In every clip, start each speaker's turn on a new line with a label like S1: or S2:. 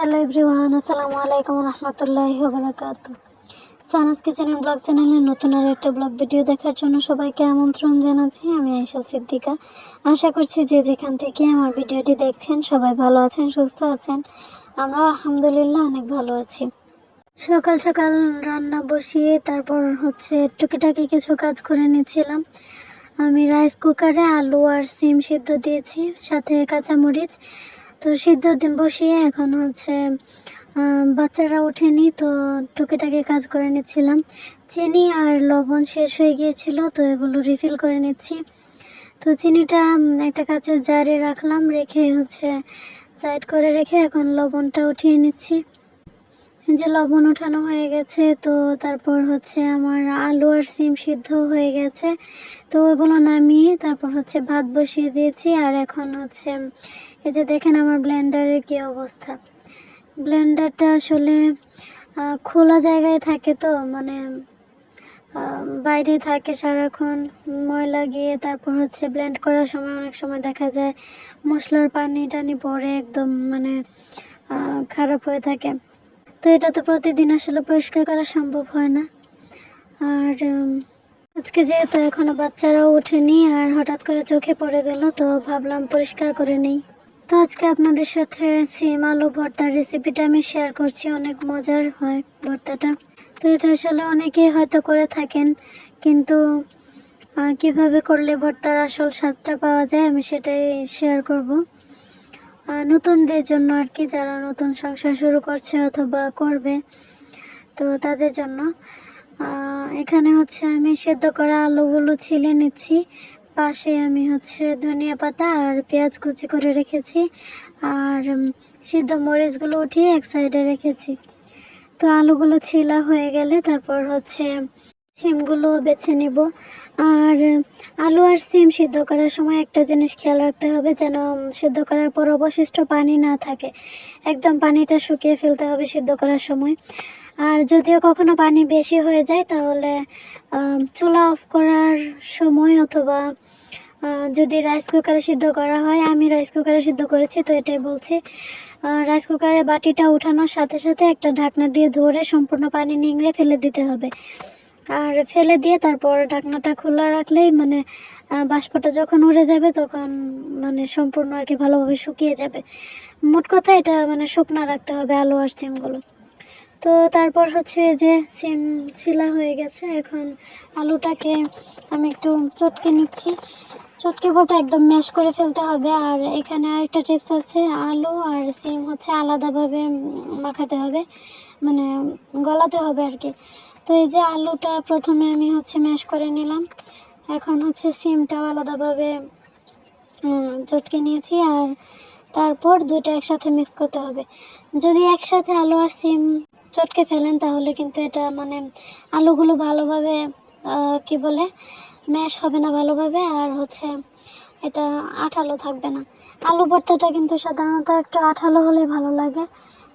S1: Hello everyone, আসসালামু আলাইকুম রহমতুল্লাহি ওয়া বারাকাতুহু। সানাস কিচেন এন্ড ব্লগ চ্যানেলের নতুন আর একটা ব্লগ ভিডিও দেখার জন্য সবাইকে আমন্ত্রণ জানাচ্ছি। আমি আয়েশা সিদ্দিকা। আশা করছি যে যেখান থেকে আমার ভিডিওটি দেখছেন সবাই ভালো আছেন, সুস্থ আছেন। আমরা আলহামদুলিল্লাহ অনেক ভালো আছি। সকাল সকাল রান্না বসিয়ে তারপর টুকিটাকি কিছু কাজ করে নিচ্ছিলাম। আমি রাইস কুকারে আলু আর সিম সিদ্ধ দিয়েছি, সাথে কাঁচামরিচ। তো সিদ্ধ বসিয়ে এখন বাচ্চারা ওঠেনি, তো টুকিটাকি কাজ করে নিচ্ছিলাম। চিনি আর লবণ শেষ হয়ে গিয়েছিল, তো এগুলো রিফিল করে নিচ্ছি। তো চিনিটা একটা কাঁচের জারে রাখলাম, রেখে সাইড করে রেখে এখন লবণটা উঠিয়ে নিচ্ছি। যে লবণ ওঠানো হয়ে গেছে, তো তারপর আমার আলু আর সিম সিদ্ধ হয়ে গেছে। তো ওগুলো নামিয়ে তারপর ভাত বসিয়ে দিয়েছি। আর এখন এই যে দেখেন আমার ব্লেন্ডারের কি অবস্থা। ব্লেন্ডারটা আসলে খোলা জায়গায় থাকে, তো বাইরে থাকে সারাক্ষণ, ময়লা গিয়ে তারপর ব্লেন্ড করার সময় অনেক সময় দেখা যায় মশলার পানি টানি পড়ে একদম খারাপ হয়ে থাকে। তো এটা তো প্রতিদিন আসলে পরিষ্কার করা সম্ভব হয় না। আর আজকে যেহেতু এখনো বাচ্চারাও ওঠেনি আর হঠাৎ করে চোখে পড়ে গেল, তো ভাবলাম পরিষ্কার করে নেই। তো আজকে আপনাদের সাথে সিম আলু ভর্তার রেসিপিটা আমি শেয়ার করছি। অনেক মজার হয় ভর্তাটা। তো এটা আসলে অনেকেই হয়তো করে থাকেন, কিন্তু কিভাবে করলে ভর্তার আসল স্বাদটা পাওয়া যায় আমি সেটাই শেয়ার করব নতুনদের জন্য আর কি, যারা নতুন সংসার শুরু করছে অথবা করবে, তো তাদের জন্য। এখানে আমি সেদ্ধ করা আলুগুলো ছিলে নিচ্ছি। পাশে আমি ধনিয়া পাতা আর পেঁয়াজ কুচি করে রেখেছি, আর সিদ্ধ মরিচগুলো উঠিয়ে এক সাইডে রেখেছি। তো আলুগুলো ছিলা হয়ে গেলে তারপর সিমগুলো বেছে নিব। আর আলু আর সিম সিদ্ধ করার সময় একটা জিনিস খেয়াল রাখতে হবে, যেন সিদ্ধ করার পর অবশিষ্ট পানি না থাকে। একদম পানিটা শুকিয়ে ফেলতে হবে সিদ্ধ করার সময়। আর যদিও কখনো পানি বেশি হয়ে যায়, তাহলে চুলা অফ করার সময় অথবা যদি রাইস কুকারে সিদ্ধ করা হয়, আমি রাইস কুকারে সিদ্ধ করেছি তো এটাই বলছি, রাইস কুকারের বাটিটা উঠানোর সাথে সাথে একটা ঢাকনা দিয়ে ধরে সম্পূর্ণ পানি নিংড়ে ফেলে দিতে হবে। আর ফেলে দিয়ে তারপর ঢাকনাটা খোলা রাখলেই বাষ্পটা যখন উড়ে যাবে তখন সম্পূর্ণ আর কি ভালোভাবে শুকিয়ে যাবে। মোট কথা এটা শুকনা রাখতে হবে আলু আর সিমগুলো। তো তারপর যে সিম ছিলা হয়ে গেছে, এখন আলুটাকে আমি একটু চটকে নিচ্ছি। চটকে বলতে একদম ম্যাশ করে ফেলতে হবে। আর এখানে আরেকটা টিপস আছে, আলু আর সিম আলাদাভাবে মাখাতে হবে, গলাতে হবে আর কি। তো এই যে আলুটা প্রথমে আমি ম্যাশ করে নিলাম, এখন সিমটাও আলাদাভাবে চটকে নিয়েছি। আর তারপর দুইটা একসাথে মিক্স করতে হবে। যদি একসাথে আলু আর সিম চটকে ফেলেন তাহলে কিন্তু এটা আলুগুলো ভালোভাবে কি বলে ম্যাশ হবে না ভালোভাবে, আর এটা আঠালো থাকবে না। আলু ভর্তাটা কিন্তু সাধারণত একটু আঠালো হলে ভালো লাগে।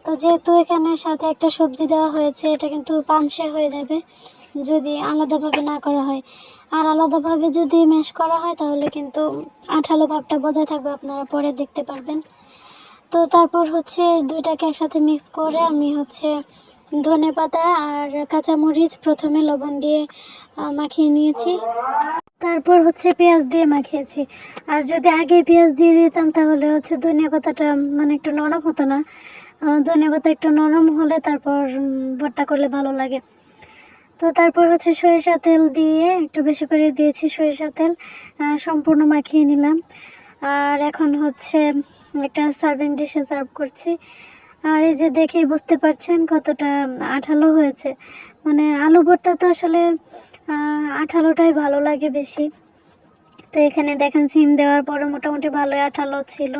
S1: তো যেহেতু এখানে সাথে একটা সবজি দেওয়া হয়েছে, এটা কিন্তু পানসে হয়ে যাবে যদি আলাদাভাবে না করা হয়। আর আলাদাভাবে যদি ম্যাশ করা হয় তাহলে কিন্তু আঠালো ভাবটা বজায় থাকবে, আপনারা পরে দেখতে পারবেন। তো তারপর দুইটাকে একসাথে মিক্স করে আমি ধনেপাতা আর কাঁচামরিচ প্রথমে লবণ দিয়ে মাখিয়ে নিয়েছি। তারপর পেঁয়াজ দিয়ে মাখিয়েছি। আর যদি আগে পেঁয়াজ দিয়ে দিতাম তাহলে ধনিয়া পাতাটা একটু নরম হতো না। ধনিয়া পাতা একটু নরম হলে তারপর ভর্তা করলে ভালো লাগে। তো তারপর সরিষা তেল দিয়ে একটু বেশি করে দিয়েছি সরিষা তেল, সম্পূর্ণ মাখিয়ে নিলাম। আর এখন একটা সার্ভিং ডিশে সার্ভ করছি। আর এই যে দেখেই বুঝতে পারছেন কতটা আঠালো হয়েছে। আলু ভর্তা তো আসলে আঠালোটাই ভালো লাগে বেশি। তো এখানে দেখেন সিম দেওয়ার পরে মোটামুটি ভালোই আঠালো ছিল।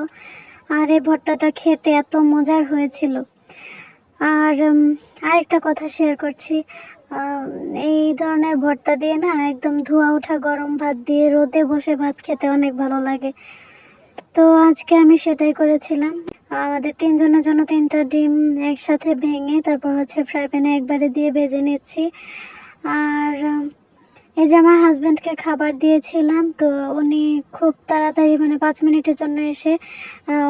S1: আর এই ভর্তাটা খেতে এত মজার হয়েছিল। আর আরেকটা কথা শেয়ার করছি, এই ধরনের ভর্তা দিয়ে না একদম ধোয়া ওঠা গরম ভাত দিয়ে রোদে বসে ভাত খেতে অনেক ভালো লাগে। তো আজকে আমি সেটাই করেছিলাম। আমাদের তিনজনের জন্য 3টা ডিম একসাথে ভেঙে তারপর ফ্রাই প্যানে একবারে দিয়ে ভেজে নিচ্ছি। আর এই যে আমার হাজব্যান্ডকে খাবার দিয়েছিলাম, তো উনি খুব তাড়াতাড়ি মানে 5 মিনিটের জন্য এসে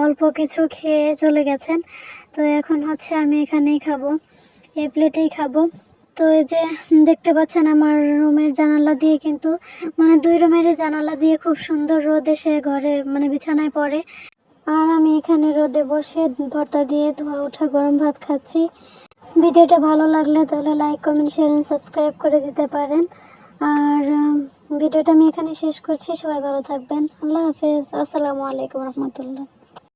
S1: অল্প কিছু খেয়ে চলে গেছেন। তো এখন হচ্ছে আমি এখানেই খাবো, এই প্লেটেই খাবো। তো এই যে দেখতে পাচ্ছেন আমার রুমের জানালা দিয়ে কিন্তু মানে 2 রুমেরই জানালা দিয়ে খুব সুন্দর রোদ এসে ঘরে মানে বিছানায় পড়ে। আর আমি এখানে রোদে বসে ভর্তা দিয়ে ধোয়া ওঠা গরম ভাত খাচ্ছি। ভিডিওটা ভালো লাগলে তাহলে like, comment, share and subscribe করে দিতে পারেন। আর ভিডিওটা আমি এখানে শেষ করছি। সবাই ভালো থাকবেন। আল্লাহ হাফেজ। আসসালামু আলাইকুম রহমতুল্লাহ।